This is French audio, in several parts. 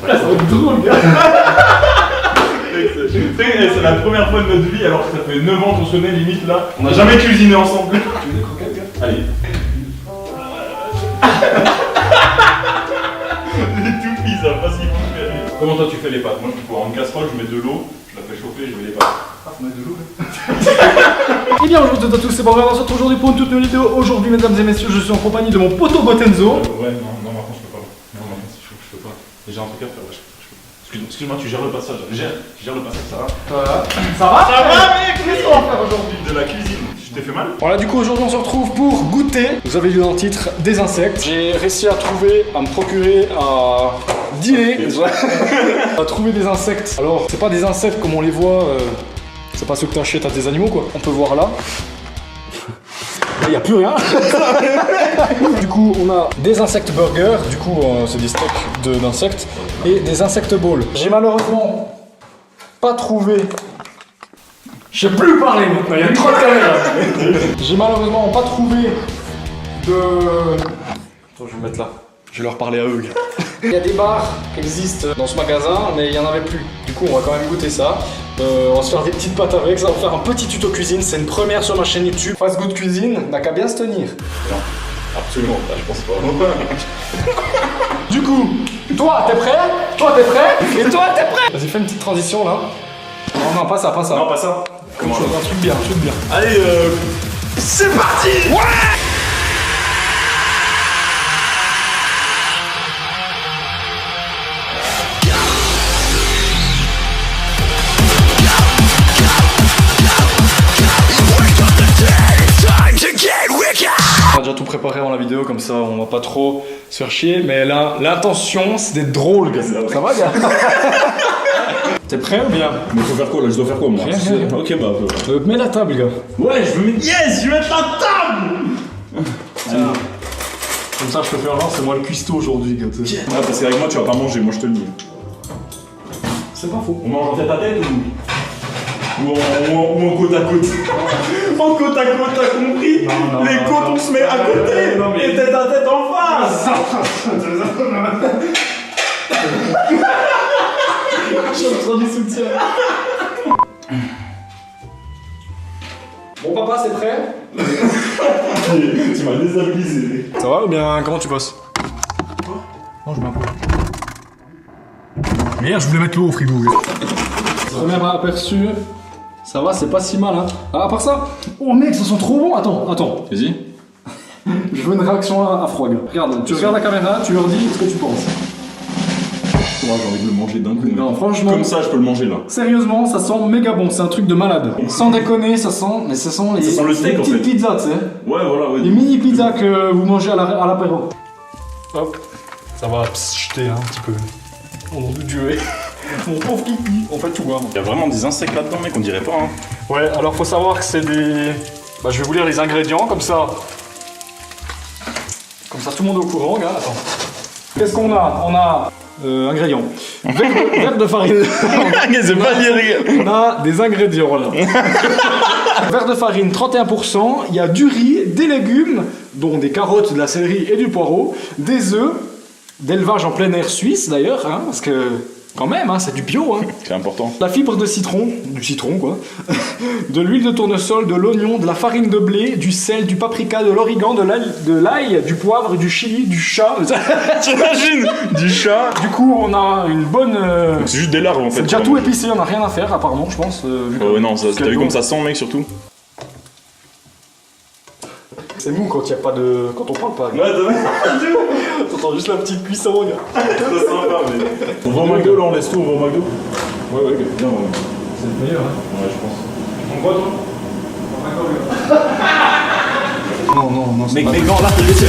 Ça va être drôle, gars. C'est la première fois de notre vie, alors que ça fait 9 ans qu'on se connaît limite là. On n'a jamais cuisiné ensemble. Tu veux des croquettes, gars? Allez. Les toupies, ça va pas si bon. Comment toi tu fais les pâtes? Moi je peux avoir une casserole, je mets de l'eau, je la fais chauffer, je mets les pâtes. Ah, faut mettre de l'eau là. Et bien bonjour à tous, c'est Borgard, on se retrouve aujourd'hui pour une toute nouvelle vidéo. Aujourd'hui mesdames et messieurs, je suis en compagnie de mon poteau Gotenzo. Ouais, non, maintenant je peux pas. Non, maintenant je peux pas. J'ai un truc à faire, ouais, je peux. Excuse-moi, tu gères le passage. Tu gères le passage, ça va? Voilà. Ça va? Ça va mec? Qu'est-ce qu'on va faire aujourd'hui? De la cuisine. Je t'ai fait mal? Voilà, du coup aujourd'hui on se retrouve pour goûter. Vous avez vu dans le titre, des insectes. J'ai réussi à trouver, à me procurer, à dîner, à trouver des insectes. Alors, c'est pas des insectes comme on les voit, c'est pas ceux que t'achètes à tes animaux quoi. On peut voir là. Il n'y a plus rien. Du coup, on a des insectes burgers. Du coup, c'est des steaks d'insectes. Et des insectes balls. J'ai malheureusement pas trouvé. Je sais plus parler maintenant, il y a trop de caméras. J'ai malheureusement pas trouvé de. Attends, je vais me mettre là. Je vais leur parler à eux, gars. Il y a des bars qui existent dans ce magasin, mais il n'y en avait plus. Du coup, on va quand même goûter ça. On va se faire des petites pâtes avec, ça va faire un petit tuto cuisine, c'est une première sur ma chaîne YouTube. Fast Good Cuisine n'a qu'à bien se tenir. Non, absolument pas, je pense pas. Du coup, toi t'es prêt? Toi t'es prêt? Et toi t'es prêt? Vas-y, fais une petite transition là. Non, pas ça, pas ça. Non, pas ça. Comment un truc bien, un truc bien. Allez, c'est parti! Ouais! On a déjà tout préparé dans la vidéo, comme ça on va pas trop se faire chier, mais là, l'intention c'est d'être drôle, gars. Ça va, gars? T'es prêt ou bien? Mais faut faire quoi là? Je dois faire quoi moi? Rien. Ok, bah. Mets la table, gars. Ouais, je veux mettre. Yes, je vais mettre la table! Tiens. Comme ça je peux faire genre, c'est moi le cuistot aujourd'hui, gars. Ouais, parce qu'avec moi tu vas pas manger, moi je te le dis. C'est pas faux. On mange en tête à tête ou en côte à côte? En côte à côte, t'as compris? Non, les côtes on se met à côté! Non, mais... Et tête à tête en face! J'ai besoin du soutien. Bon papa, c'est prêt? Tu m'as déstabilisé. Ça va ou bien comment tu bosses? Non, je m'en fous. Merde, je voulais mettre l'eau au frigo. Premier aperçu. Ça va, c'est pas si mal, hein. Ah, à part ça. Oh mec, ça sent trop bon. Attends. Vas-y. Je veux une réaction à froid, gars. Regarde, tu regardes la caméra, tu leur dis ce que tu penses. Moi j'ai envie de le manger d'un coup. Non, franchement. Comme ça, je peux le manger là. Sérieusement, ça sent méga bon, c'est un truc de malade. Sans déconner, ça sent le steak, les petites pizzas, tu sais. Ouais, voilà, ouais. Les mini pizzas que vous mangez à l'apéro. Hop, ça va jeter un petit peu. Oh mon dieu, mon pauvre kiki, on fait tout, hein. Il y a vraiment des insectes là-dedans, mec, on dirait pas, hein. Ouais, alors faut savoir que c'est des... Bah, je vais vous lire les ingrédients, comme ça... Comme ça, tout le monde est au courant, gars. Attends. Qu'est-ce qu'on a? On a... ingrédients. Verre de farine. C'est pas lié, On a des ingrédients, voilà. Verre de farine, 31%. Il y a du riz, des légumes, dont des carottes, de la céleri et du poireau, des œufs, d'élevage en plein air suisse d'ailleurs, hein, parce que quand même, hein, c'est du bio. Hein. C'est important. La fibre de citron, du citron quoi, de l'huile de tournesol, de l'oignon, de la farine de blé, du sel, du paprika, de l'origan, de l'ail, du poivre, du chili, du chat. T'imagines? Du chat. Du coup, on a une bonne... C'est juste des larves en fait. C'est déjà tout épicé, on a rien à faire apparemment, je pense. Ouais, non, t'as vu comme ça sent, mec, surtout? C'est mou quand il y a pas de... quand on parle pas. Ouais, T'entends juste la petite cuisson, gars. c'est sympa, mais. On va au McDo là, on laisse tout, on va au McDo. Ouais, bien, ouais. C'est le meilleur, hein. Ouais, je pense. On voit, toi? Non, c'est Mec, pas... non, là, t'es blessé.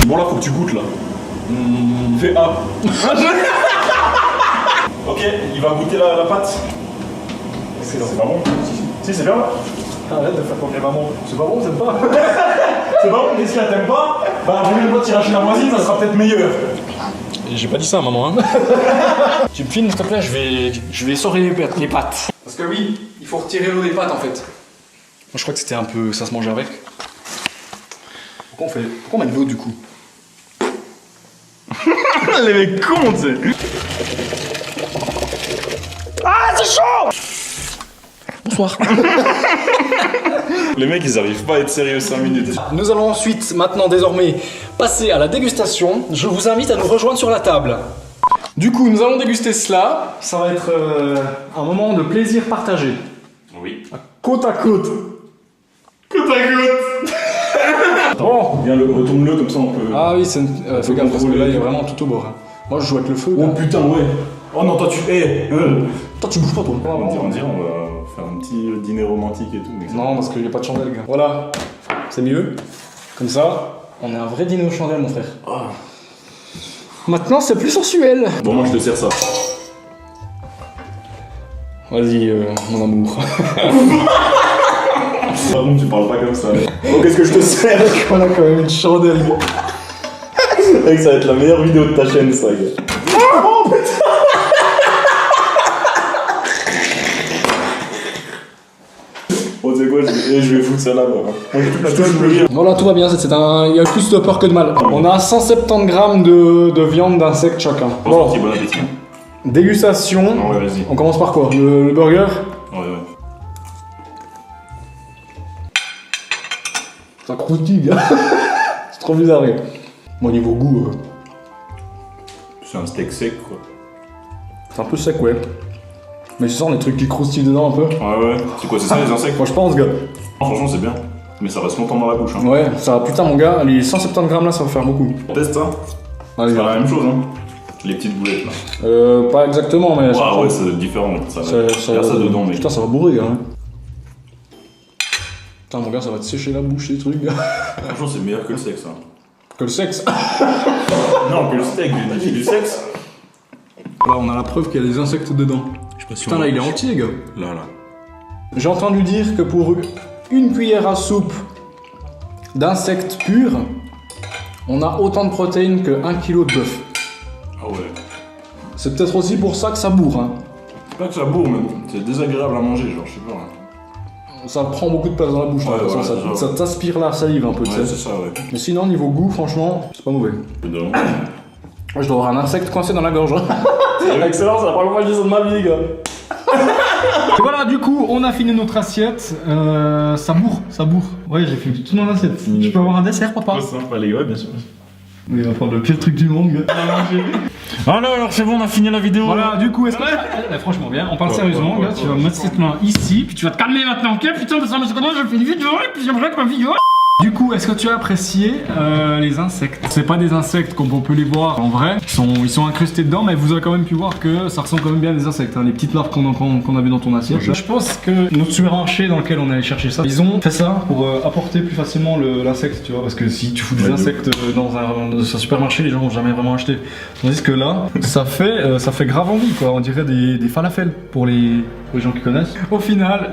Bon, là, faut que tu goûtes là. Fais A. Ok, il va goûter la pâte. Excellent. C'est pas bon? Si, c'est bien là. Arrête de faire comme les mamans. C'est pas bon, c'est pas. C'est pas bon, qu'est-ce qu'il y a, t'aimes pas? Bah, vaut mieux pas tirer chez la voisine, ça sera peut-être meilleur. J'ai pas dit ça, maman. Hein. Tu me filmes, s'il te plaît, je vais essorer les pâtes. Parce que oui, il faut retirer l'eau des pâtes en fait. Moi je crois que c'était un peu... ça se mangeait avec. Pourquoi on met de l'eau du coup? Les mecs cons, tu sais. Ah, c'est chaud! Bonsoir. Les mecs, ils arrivent pas à être sérieux 5 minutes. Nous allons ensuite, maintenant désormais, passer à la dégustation. Je vous invite à nous rejoindre sur la table. Du coup, nous allons déguster cela. Ça va être un moment de plaisir partagé. Oui. Côte à côte. Côte à côte. Bon. Viens, retourne-le comme ça on peut. Ah oui, fais gaffe parce que là, il est vraiment tout au bord. Moi, je joue avec le feu. Oh putain, ouais. Oh non, toi tu. Toi, tu bouges pas, toi. On dirait, on va faire un petit dîner romantique et tout. Mais Non, parce qu'il n'y a pas de chandelle, gars. Voilà. C'est mieux. Comme ça, on est un vrai dîner aux chandelles, mon frère. Oh. Maintenant, c'est plus sensuel. Bon, moi je te sers ça. Vas-y, mon amour. Pardon, tu parles pas comme ça. Oh, qu'est-ce que je te sers? On a quand même une chandelle. Mec, ça va être la meilleure vidéo de ta chaîne, ça, gars. Oh putain! Oh, tu sais quoi, je vais foutre ça là-bas. Voilà, tout va bien, il y a plus de peur que de mal. On a 170 grammes de viande d'insectes chacun. Bon, bon appétit. Dégustation. Ouais, vas-y. On commence par quoi? Le burger? Ouais. Ça croustille, gars. C'est trop bizarre, gars. Bon, niveau goût, C'est un steak sec, quoi. c'est un peu sec, ouais. Mais tu sens les trucs qui croustillent dedans un peu? Ouais. C'est quoi, c'est ça les insectes? Moi, je pense, gars. Franchement, c'est bien. Mais ça reste longtemps dans la bouche, hein. Ouais, ça, putain, mon gars, les 170 grammes là, ça va faire beaucoup. On teste ça? Allez, C'est pas la même chose, hein. Les petites boulettes, là. Pas exactement, mais. Ouais, c'est différent. Ça va. Ça, Il y a ça dedans, mais. Putain, ça va bourrer, gars. Hein. Putain, mon gars, ça va te sécher la bouche, ces trucs, gars. Franchement, c'est meilleur que le sexe, hein. Que le sexe. Non, que le steak, j'ai du sexe. Là, on a la preuve qu'il y a des insectes dedans. Putain, là, il est entier, gars. Là. J'ai entendu dire que pour une cuillère à soupe d'insectes purs, on a autant de protéines que 1 kg de bœuf. Ah ouais. C'est peut-être aussi pour ça que ça bourre, hein. C'est pas que ça bourre, mais c'est désagréable à manger, genre, je sais pas. Hein. Ça prend beaucoup de place dans la bouche, Ouais, de toute façon, ouais, ça t'aspire la salive un peu, tu Ouais, sais. c'est ça, ouais. Mais sinon, niveau goût, franchement, c'est pas mauvais. Dedans. Moi, je dois avoir un insecte coincé dans la gorge. Excellent, c'est la première fois que je dis ça de ma vie, gars. Et voilà, du coup, on a fini notre assiette. Ça bourre. Ouais, j'ai fait toute mon assiette. Je peux avoir un dessert, papa? Sympa, les gars, bien sûr. Il va prendre le pire truc du monde, gars. Alors, c'est bon, on a fini la vidéo. Voilà, du coup, est-ce que. Franchement, bien, on parle sérieusement, gars. Tu vas mettre cette main ici, puis tu vas te calmer maintenant, ok? Putain, parce que moi, je fais une vidéo, et puis j'aimerais que ma vidéo. Du coup, est-ce que tu as apprécié les insectes? C'est pas des insectes comme on peut les voir en vrai, ils sont incrustés dedans, mais vous avez quand même pu voir que ça ressemble quand même bien à des insectes, hein, les petites larves qu'on a vu dans ton assiette. Je pense que notre supermarché dans lequel on allait chercher ça, ils ont fait ça pour apporter plus facilement l'insecte, tu vois, parce que si tu fous des insectes dans un supermarché, les gens vont jamais vraiment acheter. Tandis que là, ça fait grave envie, quoi. On dirait des falafels pour les gens qui connaissent. Au final,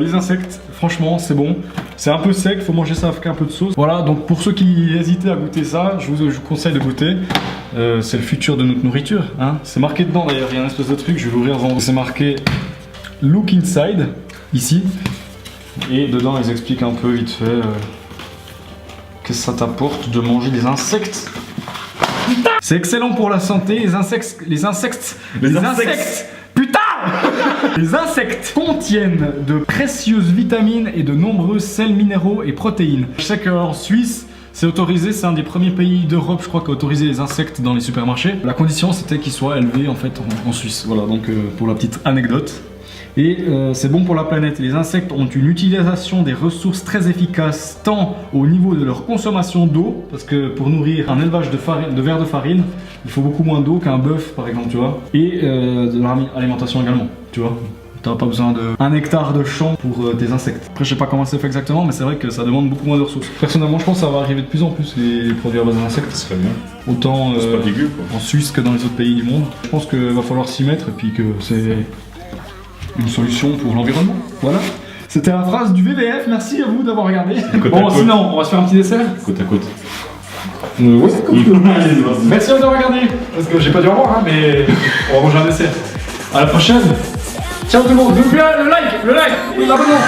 les insectes, franchement, c'est bon. C'est un peu sec, faut manger ça avec un peu de sauce. Voilà, donc pour ceux qui hésitaient à goûter ça, je vous conseille de goûter. C'est le futur de notre nourriture, hein. C'est marqué dedans d'ailleurs, il y a un espèce de truc, je vais l'ouvrir avant. C'est marqué Look Inside, ici. Et dedans, ils expliquent un peu vite fait qu'est-ce que ça t'apporte de manger des insectes. C'est excellent pour la santé, les insectes. Putain! Les insectes contiennent de précieuses vitamines et de nombreux sels minéraux et protéines. Je sais qu'en Suisse, c'est autorisé, c'est un des premiers pays d'Europe, je crois, qui a autorisé les insectes dans les supermarchés. La condition, c'était qu'ils soient élevés en fait en Suisse. Voilà, donc pour la petite anecdote. Et c'est bon pour la planète. Les insectes ont une utilisation des ressources très efficace, tant au niveau de leur consommation d'eau, parce que pour nourrir un élevage de vers de farine, il faut beaucoup moins d'eau qu'un bœuf par exemple, tu vois. Et de leur alimentation également, tu vois. T'as pas besoin d'un hectare de champ pour tes insectes. Après, je sais pas comment c'est fait exactement, mais c'est vrai que ça demande beaucoup moins de ressources. Personnellement, je pense que ça va arriver de plus en plus les produits à base d'insectes. Ça serait bien. Autant c'est pas dégueu, quoi. En Suisse que dans les autres pays du monde. Je pense qu'il va falloir s'y mettre et puis que c'est une solution pour l'environnement. Voilà. C'était la phrase du VVF. Merci à vous d'avoir regardé. Bon, sinon, on va se faire un petit dessert. Côte à côte. Oui, merci d'avoir regardé. Parce que j'ai pas dit au revoir, hein, mais on va manger un dessert. À la prochaine. Ciao tout le monde. N'oubliez pas le like et l'abonnement.